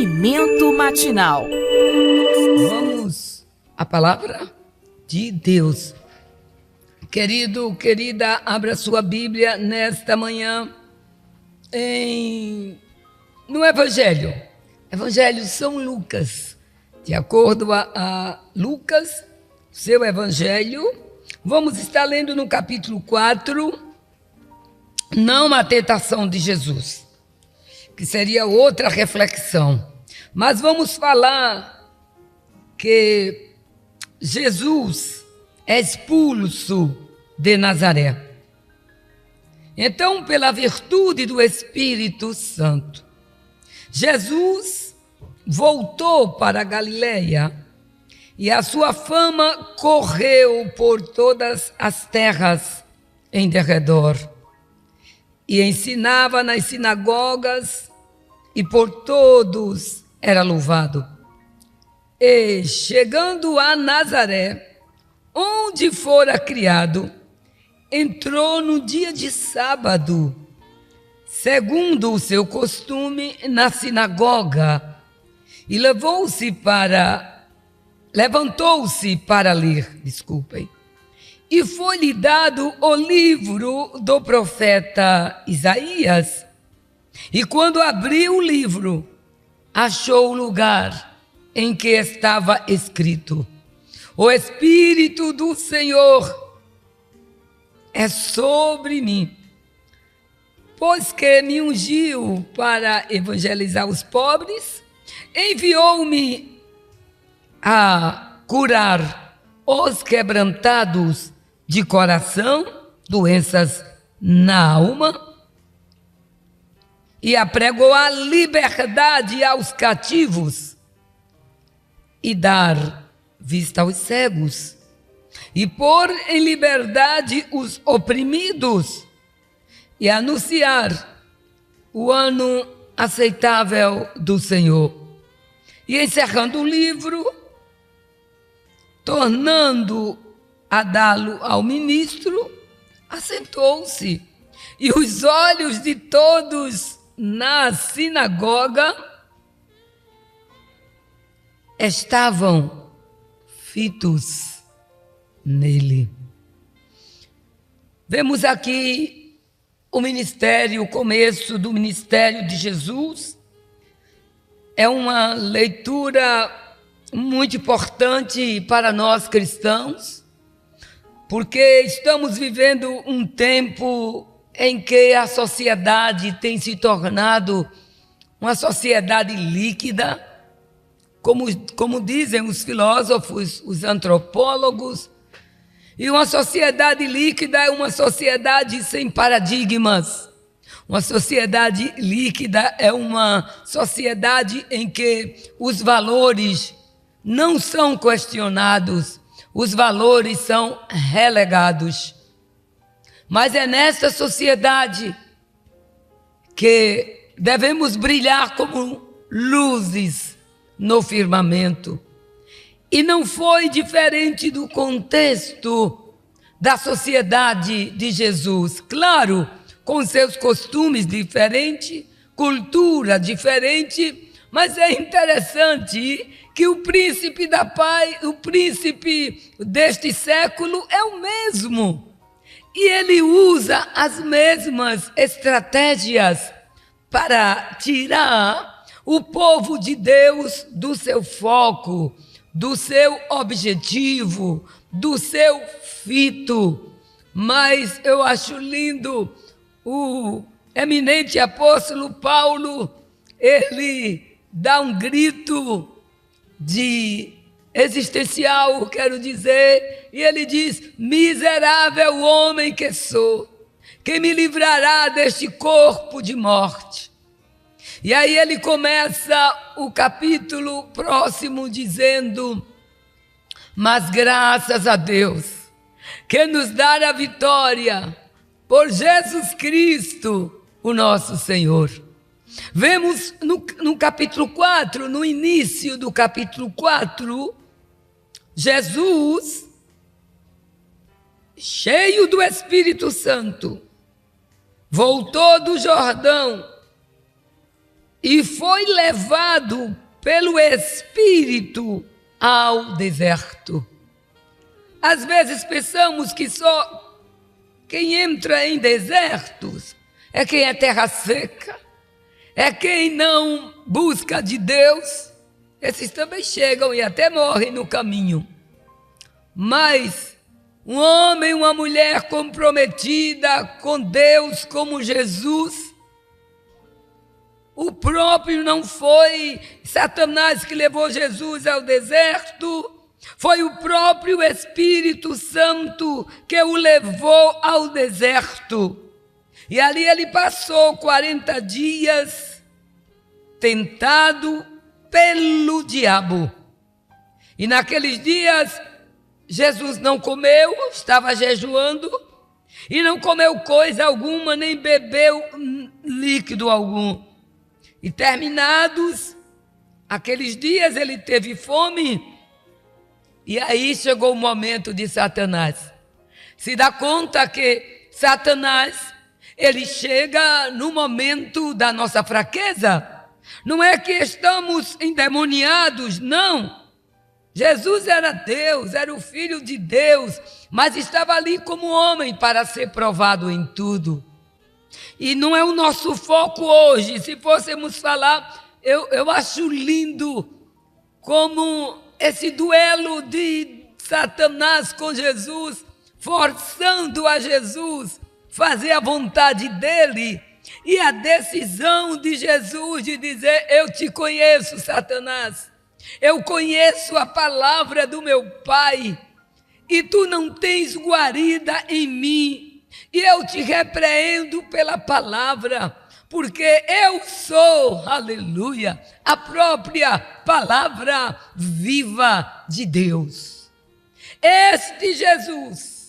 Alimento Matinal. Vamos à palavra de Deus. Querido, querida, abra sua Bíblia nesta manhã no Evangelho São Lucas. De acordo a Lucas, seu Evangelho, vamos estar lendo no capítulo 4, não a tentação de Jesus, que seria outra reflexão. Mas vamos falar que Jesus é expulso de Nazaré. Então, pela virtude do Espírito Santo, Jesus voltou para a Galileia e a sua fama correu por todas as terras em derredor. E ensinava nas sinagogas e por todos era louvado. E chegando a Nazaré, onde fora criado, entrou no dia de sábado, segundo o seu costume, na sinagoga, e levantou-se para ler, e foi-lhe dado o livro do profeta Isaías. E quando abriu o livro, achou o lugar em que estava escrito: O Espírito do Senhor é sobre mim, pois que me ungiu para evangelizar os pobres, enviou-me a curar os quebrantados de coração, doenças na alma, e apregou a liberdade aos cativos, e dar vista aos cegos, e pôr em liberdade os oprimidos, e anunciar o ano aceitável do Senhor. E encerrando o livro, tornando a dá-lo ao ministro, assentou-se, e os olhos de todos na sinagoga estavam fitos nele. Vemos aqui o começo do ministério de Jesus. É uma leitura muito importante para nós cristãos, porque estamos vivendo um tempo em que a sociedade tem se tornado uma sociedade líquida, como dizem os filósofos, os antropólogos. E uma sociedade líquida é uma sociedade sem paradigmas. Uma sociedade líquida é uma sociedade em que os valores não são questionados, os valores são relegados. Mas é nesta sociedade que devemos brilhar como luzes no firmamento. E não foi diferente do contexto da sociedade de Jesus. Claro, com seus costumes diferentes, cultura diferente, mas é interessante que o príncipe da paz, o príncipe deste século é o mesmo. E ele usa as mesmas estratégias para tirar o povo de Deus do seu foco, do seu objetivo, do seu fito. Mas eu acho lindo o eminente apóstolo Paulo, ele dá um grito de existencial, quero dizer, e ele diz: miserável homem que sou, quem me livrará deste corpo de morte? E aí ele começa o capítulo próximo dizendo: mas graças a Deus, que nos dá a vitória por Jesus Cristo, o nosso Senhor. Vemos no capítulo 4, no início do capítulo 4, Jesus, cheio do Espírito Santo, voltou do Jordão e foi levado pelo Espírito ao deserto. Às vezes pensamos que só quem entra em desertos é quem é terra seca, é quem não busca de Deus. Esses também chegam e até morrem no caminho. Mas um homem, uma mulher comprometida com Deus como Jesus, o próprio não foi Satanás que levou Jesus ao deserto, foi o próprio Espírito Santo que o levou ao deserto. E ali ele passou 40 dias tentado pelo diabo. E naqueles dias Jesus não comeu, estava jejuando, e não comeu coisa alguma, nem bebeu líquido algum. E terminados aqueles dias, ele teve fome, e aí chegou o momento de Satanás. Se dá conta que Satanás, ele chega no momento da nossa fraqueza. Não é que estamos endemoniados, não. Jesus era Deus, era o Filho de Deus, mas estava ali como homem para ser provado em tudo. E não é o nosso foco hoje. Se fôssemos falar, eu acho lindo como esse duelo de Satanás com Jesus, forçando a Jesus fazer a vontade dele, e a decisão de Jesus de dizer: eu te conheço, Satanás, eu conheço a palavra do meu Pai, e tu não tens guarida em mim, e eu te repreendo pela palavra, porque eu sou, aleluia, a própria palavra viva de Deus. Este Jesus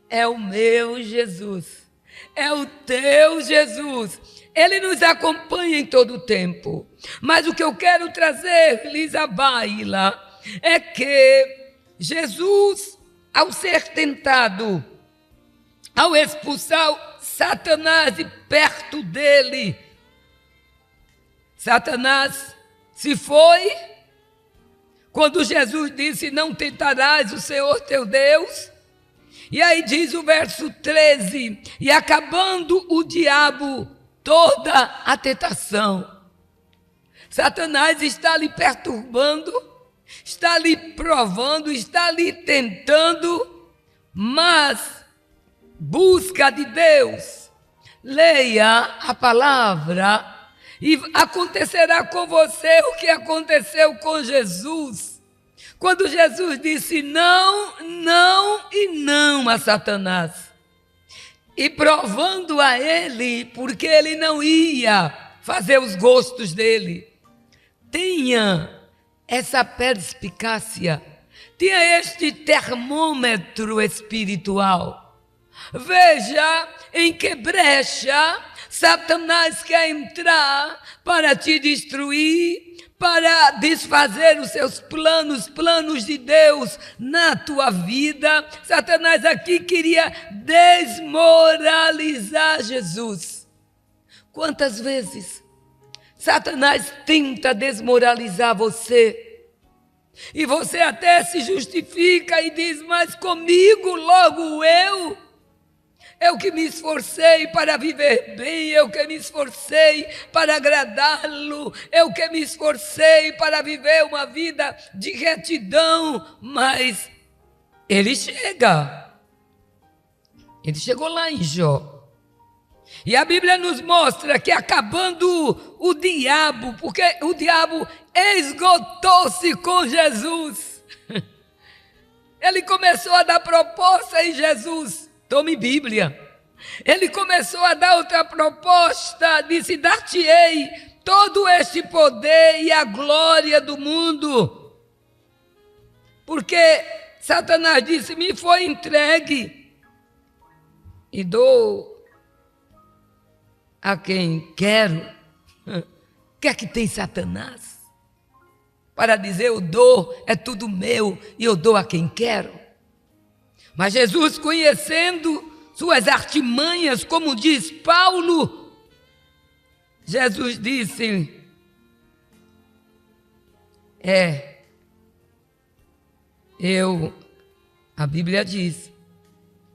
é o meu Jesus, é o teu Jesus. Ele nos acompanha em todo o tempo. Mas o que eu quero trazer-lhes à baila é que Jesus, ao ser tentado, ao expulsar Satanás de perto dele, Satanás se foi. Quando Jesus disse: não tentarás o Senhor teu Deus. E aí diz o verso 13: e acabando o diabo toda a tentação. Satanás está lhe perturbando, está lhe provando, está lhe tentando, mas busca de Deus. Leia a palavra e acontecerá com você o que aconteceu com Jesus. Quando Jesus disse não, não e não a Satanás, e provando a ele, porque ele não ia fazer os gostos dele. Tenha essa perspicácia, tenha este termômetro espiritual. Veja em que brecha Satanás quer entrar para te destruir, para desfazer os seus planos de Deus na tua vida. Satanás aqui queria desmoralizar Jesus. Quantas vezes Satanás tenta desmoralizar você, e você até se justifica e diz: mas comigo, logo eu que me esforcei para viver bem, eu que me esforcei para agradá-lo, eu que me esforcei para viver uma vida de retidão. Mas ele chegou lá em Jó. E a Bíblia nos mostra que acabando o diabo, porque o diabo esgotou-se com Jesus. Ele começou a dar proposta em Jesus. Tome Bíblia. Ele começou a dar outra proposta, disse: dar-te-ei todo este poder e a glória do mundo. Porque Satanás disse: me foi entregue e dou a quem quero. O que é que tem Satanás para dizer: eu dou, é tudo meu e eu dou a quem quero? Mas Jesus, conhecendo suas artimanhas, como diz Paulo, Jesus disse, a Bíblia diz,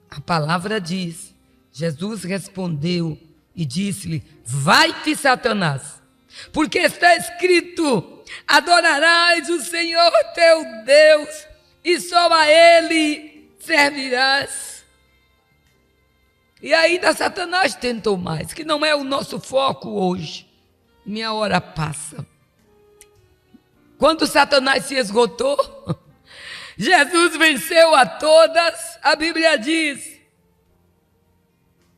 a palavra diz, Jesus respondeu e disse-lhe, vai-te, Satanás, porque está escrito, adorarás o Senhor teu Deus e só a Ele servirás. E ainda Satanás tentou mais, que não é o nosso foco hoje. Minha hora passa. Quando Satanás se esgotou, Jesus venceu a todas, a Bíblia diz.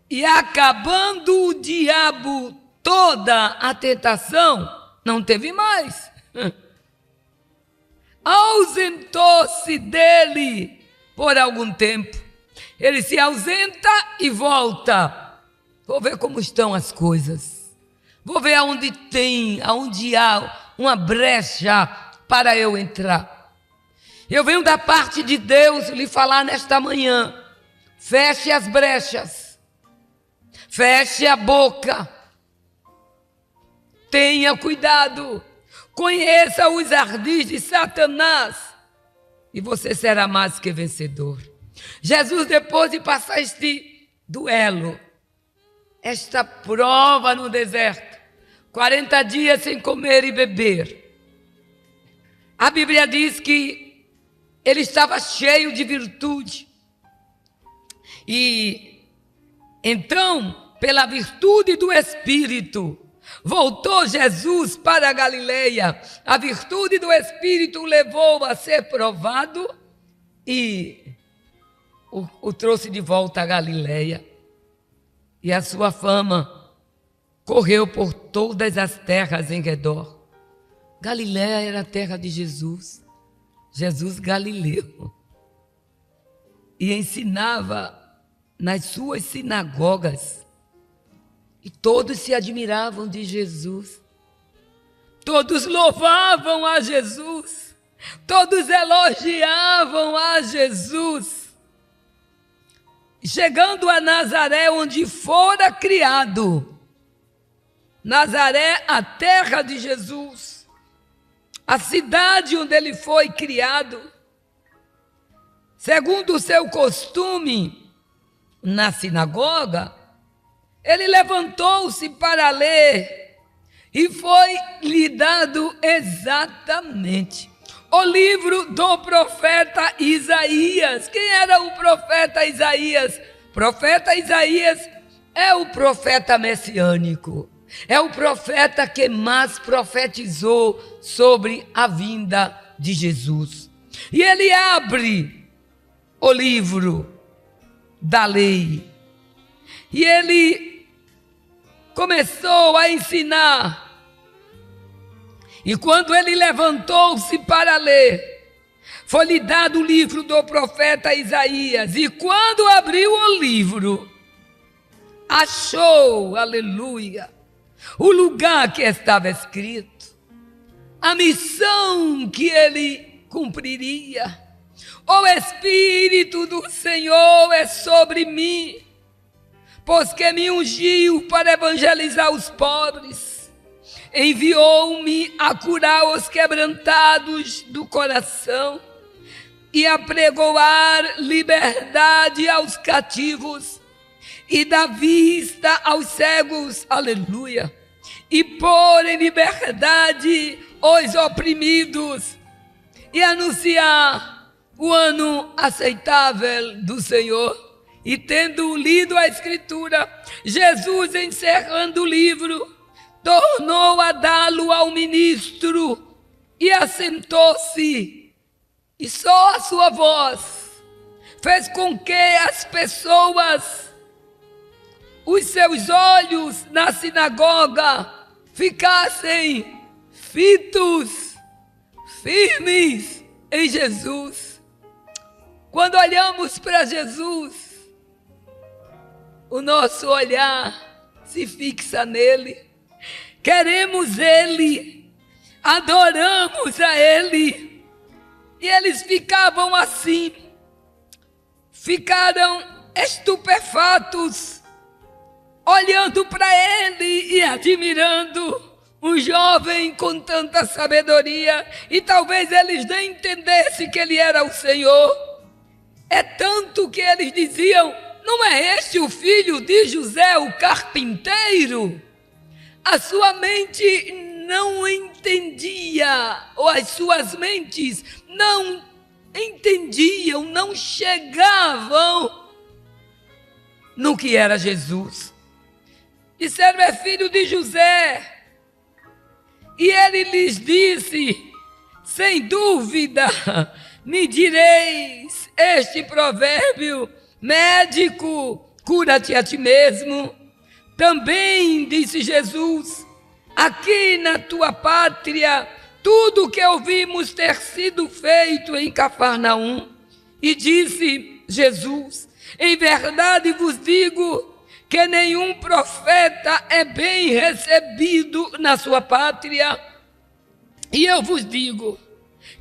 E acabando o diabo toda a tentação, não teve mais. Ausentou-se dele por algum tempo. Ele se ausenta e volta. Vou ver como estão as coisas. Vou ver aonde há uma brecha para eu entrar. Eu venho da parte de Deus lhe falar nesta manhã. Feche as brechas. Feche a boca. Tenha cuidado. Conheça os ardis de Satanás. E você será mais que vencedor. Jesus, depois de passar este duelo, esta prova no deserto, 40 dias sem comer e beber, a Bíblia diz que ele estava cheio de virtude. E então, pela virtude do Espírito, voltou Jesus para a Galileia. A virtude do Espírito o levou a ser provado e o trouxe de volta à Galileia. E a sua fama correu por todas as terras em redor. Galileia era a terra de Jesus. Jesus Galileu. E ensinava nas suas sinagogas. E todos se admiravam de Jesus. Todos louvavam a Jesus. Todos elogiavam a Jesus. Chegando a Nazaré, onde fora criado. Nazaré, a terra de Jesus. A cidade onde ele foi criado. Segundo o seu costume, na sinagoga, ele levantou-se para ler e foi-lhe dado exatamente o livro do profeta Isaías. Quem era o profeta Isaías? Profeta Isaías é o profeta messiânico. É o profeta que mais profetizou sobre a vinda de Jesus. E ele abre o livro da lei. E ele começou a ensinar. E quando ele levantou-se para ler, foi-lhe dado o livro do profeta Isaías. E quando abriu o livro, achou, aleluia, o lugar que estava escrito, a missão que ele cumpriria. O Espírito do Senhor é sobre mim, pois que me ungiu para evangelizar os pobres. Enviou-me a curar os quebrantados do coração e a pregoar liberdade aos cativos e dar vista aos cegos, aleluia, e pôr em liberdade os oprimidos e anunciar o ano aceitável do Senhor. E tendo lido a Escritura, Jesus, encerrando o livro, tornou a dá-lo ao ministro e assentou-se. E só a sua voz fez com que as pessoas, os seus olhos na sinagoga, ficassem fitos, firmes em Jesus. Quando olhamos para Jesus, o nosso olhar se fixa nele. Queremos Ele, adoramos a Ele. E eles ficavam assim, ficaram estupefatos olhando para ele e admirando um jovem com tanta sabedoria, e talvez eles nem entendessem que ele era o Senhor. É tanto que eles diziam: não é este o filho de José, o carpinteiro? A sua mente não entendia, ou as suas mentes não entendiam, não chegavam no que era Jesus. Disseram: é filho de José. E ele lhes disse: sem dúvida me direis este provérbio: médico, cura-te a ti mesmo. Também disse Jesus: aqui na tua pátria, tudo o que ouvimos ter sido feito em Cafarnaum. E disse Jesus: em verdade vos digo que nenhum profeta é bem recebido na sua pátria. E eu vos digo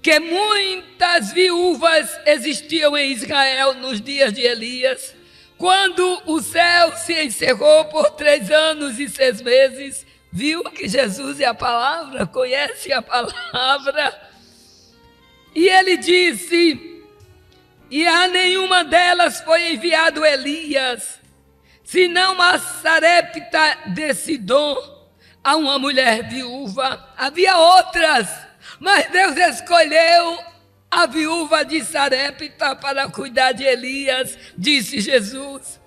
que muitas viúvas existiam em Israel nos dias de Elias, quando o céu se encerrou por 3 anos e 6 meses. Viu que Jesus é a palavra, conhece a palavra. E ele disse: e a nenhuma delas foi enviado Elias, senão a Sarepta de Sidom, a uma mulher viúva. Havia outras, mas Deus escolheu a viúva de Sarepta para cuidar de Elias, disse Jesus.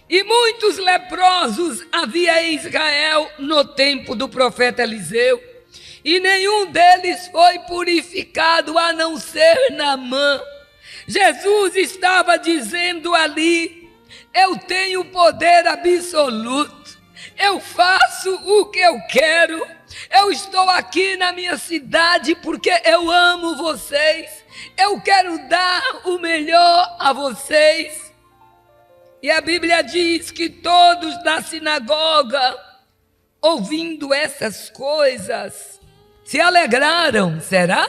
E muitos leprosos havia em Israel no tempo do profeta Eliseu, e nenhum deles foi purificado a não ser Naamã. Jesus estava dizendo ali: eu tenho poder absoluto, eu faço o que eu quero, eu estou aqui na minha cidade porque eu amo vocês, eu quero dar o melhor a vocês. E a Bíblia diz que todos da sinagoga, ouvindo essas coisas, se alegraram, será?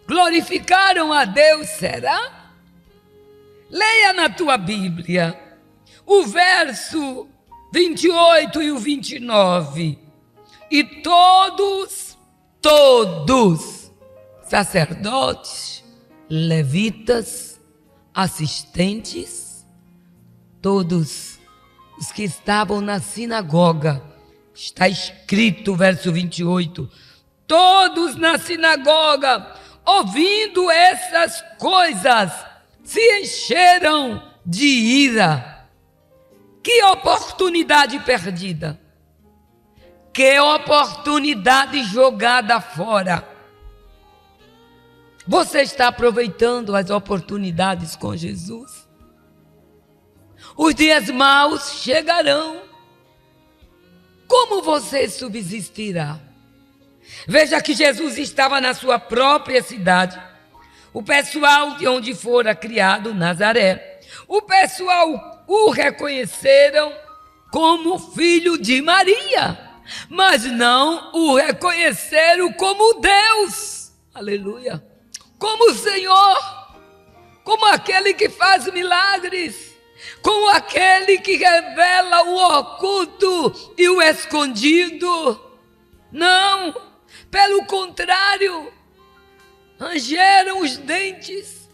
Glorificaram a Deus, será? Leia na tua Bíblia o verso 28 e o 29. E todos, sacerdotes, levitas, assistentes, todos os que estavam na sinagoga, está escrito, verso 28, todos na sinagoga, ouvindo essas coisas, se encheram de ira. Que oportunidade perdida! Que oportunidade jogada fora! Você está aproveitando as oportunidades com Jesus? Os dias maus chegarão. Como você subsistirá? Veja que Jesus estava na sua própria cidade. O pessoal de onde fora criado, Nazaré, o pessoal o reconheceram como filho de Maria, mas não o reconheceram como Deus. Aleluia! Como o Senhor, como aquele que faz milagres, como aquele que revela o oculto e o escondido. Não, pelo contrário, rangeram os dentes,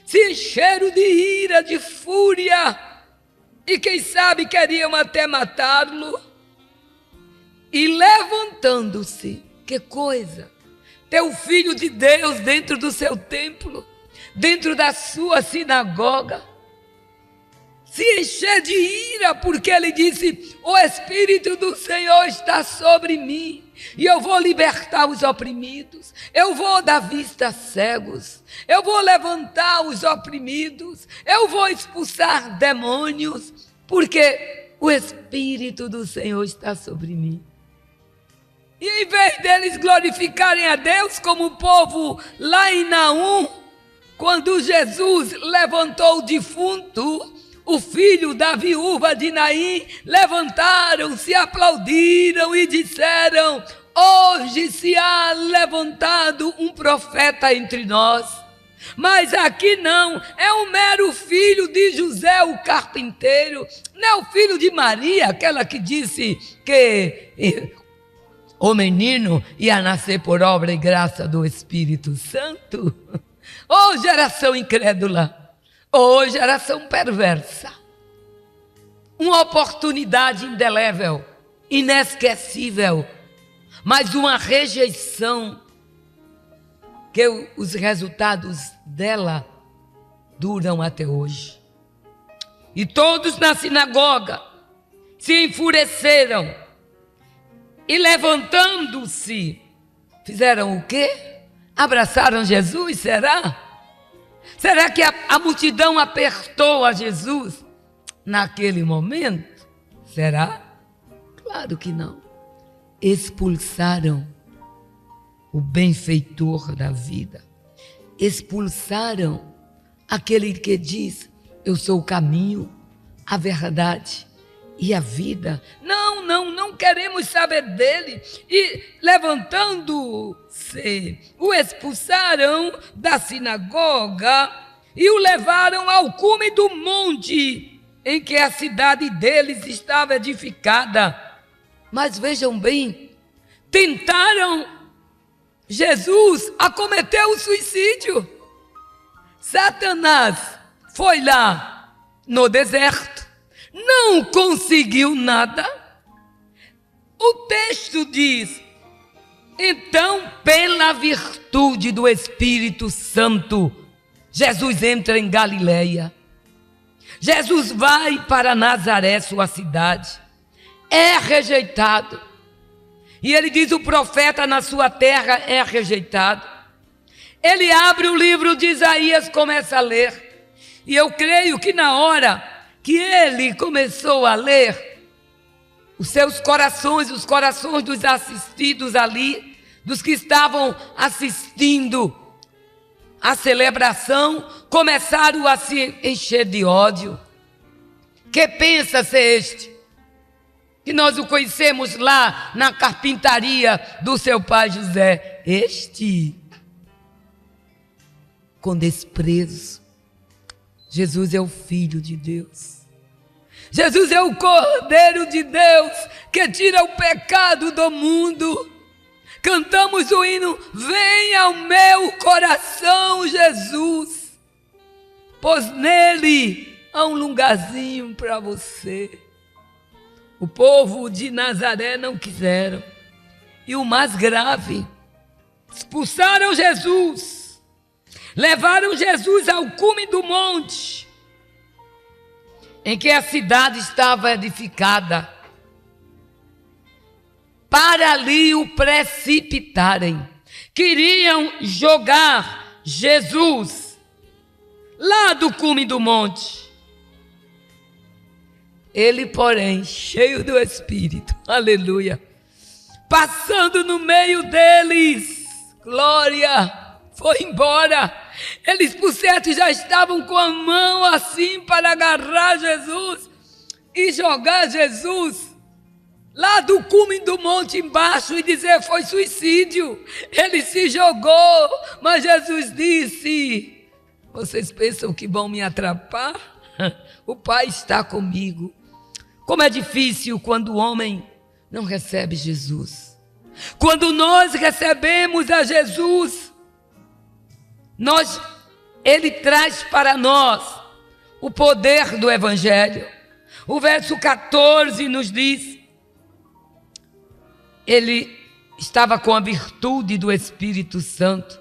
se encheram de ira, de fúria, e quem sabe queriam até matá-lo. E levantando-se, que coisa! Ter o Filho de Deus dentro do seu templo, dentro da sua sinagoga, se encher de ira, porque ele disse: o Espírito do Senhor está sobre mim, e eu vou libertar os oprimidos, eu vou dar vista a cegos, eu vou levantar os oprimidos, eu vou expulsar demônios, porque o Espírito do Senhor está sobre mim. E em vez deles glorificarem a Deus como o povo lá em Naum, quando Jesus levantou o defunto, o filho da viúva de Naim, levantaram-se, aplaudiram e disseram: hoje se há levantado um profeta entre nós. Mas aqui não, é um mero filho de José, o carpinteiro. Não é o filho de Maria, aquela que disse que o menino ia nascer por obra e graça do Espírito Santo. Ô geração incrédula, ô geração perversa. Uma oportunidade indelével, inesquecível, mas uma rejeição que os resultados dela duram até hoje. E todos na sinagoga se enfureceram e, levantando-se, fizeram o quê? Abraçaram Jesus, será? Será que a multidão apertou a Jesus naquele momento? Será? Claro que não. Expulsaram o benfeitor da vida. Expulsaram aquele que diz: eu sou o caminho, a verdade e a vida. Não queremos saber dele. E levantando-se, o expulsaram da sinagoga e o levaram ao cume do monte em que a cidade deles estava edificada. Mas vejam bem, tentaram Jesus a cometer o suicídio. Satanás foi lá no deserto, não conseguiu nada. O texto diz: então, pela virtude do Espírito Santo, Jesus entra em Galileia. Jesus vai para Nazaré, sua cidade. É rejeitado. E ele diz: o profeta na sua terra é rejeitado. Ele abre o livro de Isaías, começa a ler. E eu creio que na hora que ele começou a ler, os seus corações, os corações dos assistidos ali, dos que estavam assistindo a celebração, começaram a se encher de ódio. Que pensa ser este? Que nós o conhecemos lá na carpintaria do seu pai José. Este, com desprezo. Jesus é o Filho de Deus. Jesus é o Cordeiro de Deus que tira o pecado do mundo. Cantamos o hino: venha ao meu coração, Jesus, pois nele há um lugarzinho para você. O povo de Nazaré não quiseram. E o mais grave, expulsaram Jesus, levaram Jesus ao cume do monte, em que a cidade estava edificada, para ali o precipitarem. Queriam jogar Jesus lá do cume do monte. Ele, porém, cheio do Espírito, aleluia, passando no meio deles, glória, foi embora. Eles, por certo, já estavam com a mão assim para agarrar Jesus e jogar Jesus lá do cume do monte embaixo e dizer: foi suicídio. Ele se jogou, mas Jesus disse: vocês pensam que vão me atrapar? O Pai está comigo. Como é difícil quando o homem não recebe Jesus. Quando nós recebemos a Jesus, Ele traz para nós o poder do Evangelho. O verso 14 nos diz: ele estava com a virtude do Espírito Santo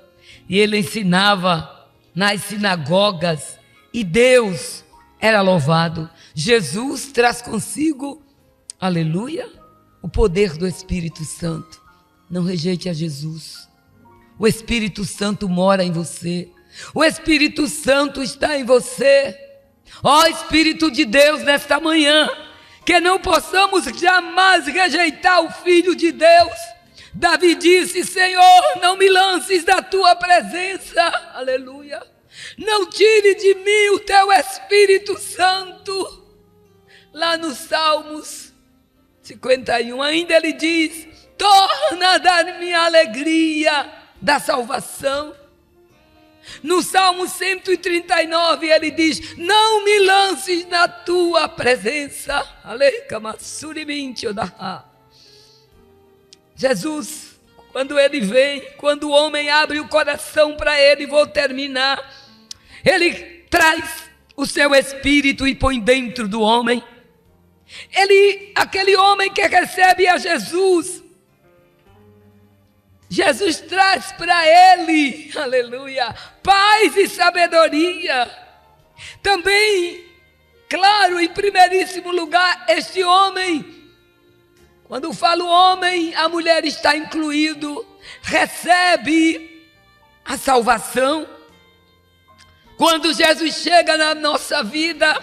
e ele ensinava nas sinagogas e Deus era louvado. Jesus traz consigo, aleluia, o poder do Espírito Santo. Não rejeite a Jesus. O Espírito Santo mora em você. O Espírito Santo está em você. Ó Espírito de Deus, nesta manhã, que não possamos jamais rejeitar o Filho de Deus. Davi disse: Senhor, não me lances da tua presença, aleluia. Não tire de mim o teu Espírito Santo. Lá no Salmos 51, ainda ele diz: torna a dar-me a alegria da salvação. No Salmo 139 ele diz: não me lances na tua presença. Jesus, quando ele vem, quando o homem abre o coração para ele, vou terminar, ele traz o seu espírito e põe dentro do homem. Aquele homem que recebe a Jesus, Jesus traz para ele, aleluia, paz e sabedoria. Também, claro, em primeiríssimo lugar, este homem, quando falo homem, a mulher está incluído, recebe a salvação. Quando Jesus chega na nossa vida,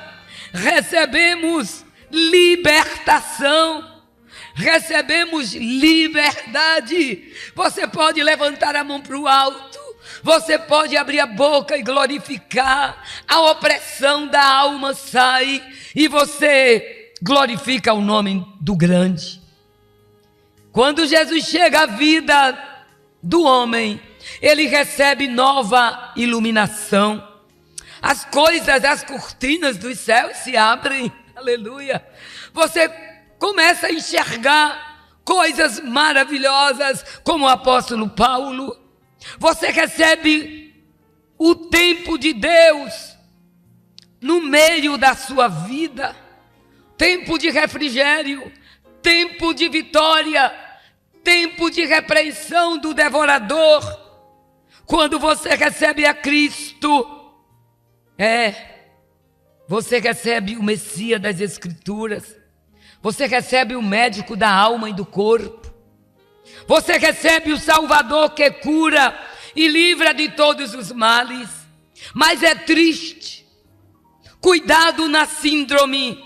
recebemos libertação, recebemos liberdade. Você pode levantar a mão para o alto, você pode abrir a boca e glorificar, a opressão da alma sai e você glorifica o nome do grande. Quando Jesus chega à vida do homem, ele recebe nova iluminação. As coisas, as cortinas dos céus se abrem, aleluia. Você começa a enxergar coisas maravilhosas, como o apóstolo Paulo. Você recebe o tempo de Deus no meio da sua vida, tempo de refrigério, tempo de vitória, tempo de repreensão do devorador. Quando você recebe a Cristo, você recebe o Messias das Escrituras, você recebe o médico da alma e do corpo, você recebe o Salvador que cura e livra de todos os males. Mas é triste, cuidado na síndrome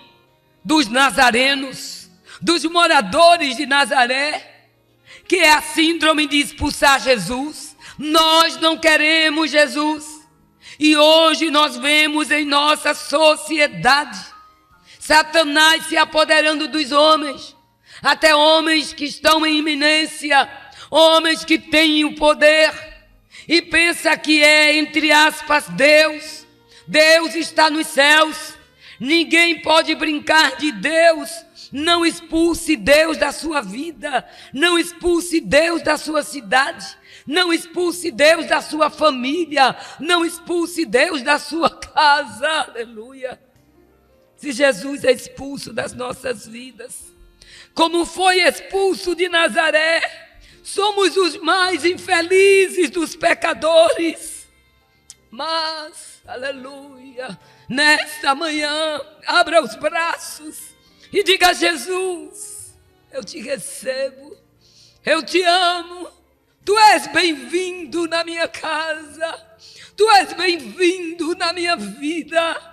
dos nazarenos, dos moradores de Nazaré, que é a síndrome de expulsar Jesus. Nós não queremos Jesus. E hoje nós vemos em nossa sociedade Satanás se apoderando dos homens, até homens que estão em iminência, homens que têm o poder e pensa que é, entre aspas, Deus. Deus está nos céus, ninguém pode brincar de Deus. Não expulse Deus da sua vida, não expulse Deus da sua cidade, não expulse Deus da sua família, não expulse Deus da sua casa, aleluia. Se Jesus é expulso das nossas vidas, como foi expulso de Nazaré, somos os mais infelizes dos pecadores. Mas, aleluia, nesta manhã, abra os braços e diga: Jesus, eu te recebo, eu te amo, tu és bem-vindo na minha casa, tu és bem-vindo na minha vida.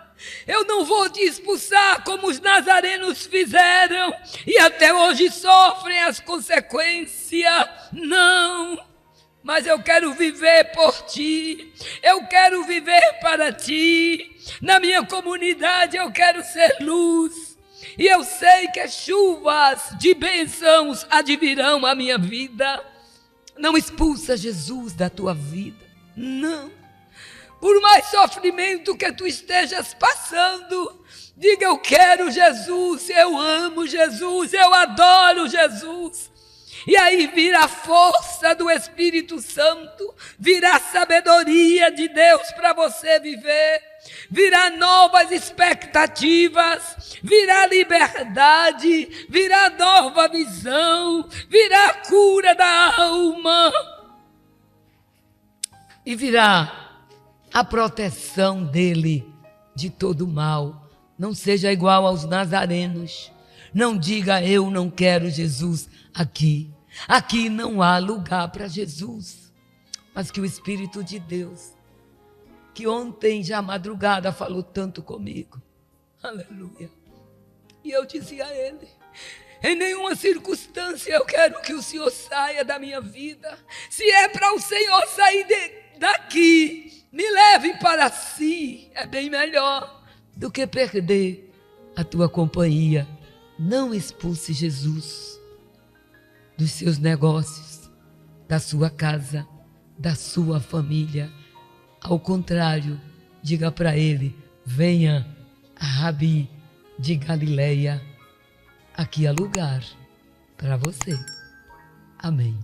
Eu não vou te expulsar como os nazarenos fizeram e até hoje sofrem as consequências, não. Mas eu quero viver por ti, eu quero viver para ti. Na minha comunidade eu quero ser luz. E eu sei que chuvas de bênçãos advirão a minha vida. Não expulsa Jesus da tua vida, não. Por mais sofrimento que tu estejas passando, diga: eu quero Jesus, eu amo Jesus, eu adoro Jesus. E aí virá a força do Espírito Santo, virá a sabedoria de Deus para você viver, virá novas expectativas, virá liberdade, virá nova visão, virá a cura da alma e virá a proteção dele de todo mal. Não seja igual aos nazarenos. Não diga: eu não quero Jesus aqui. Aqui não há lugar para Jesus. Mas que o Espírito de Deus, que ontem já madrugada falou tanto comigo, aleluia, e eu dizia a ele: em nenhuma circunstância eu quero que o Senhor saia da minha vida. Se é para o Senhor sair daqui, me leve para si, é bem melhor do que perder a tua companhia. Não expulse Jesus dos seus negócios, da sua casa, da sua família. Ao contrário, diga para ele: venha, Rabi de Galileia, aqui há lugar para você. Amém.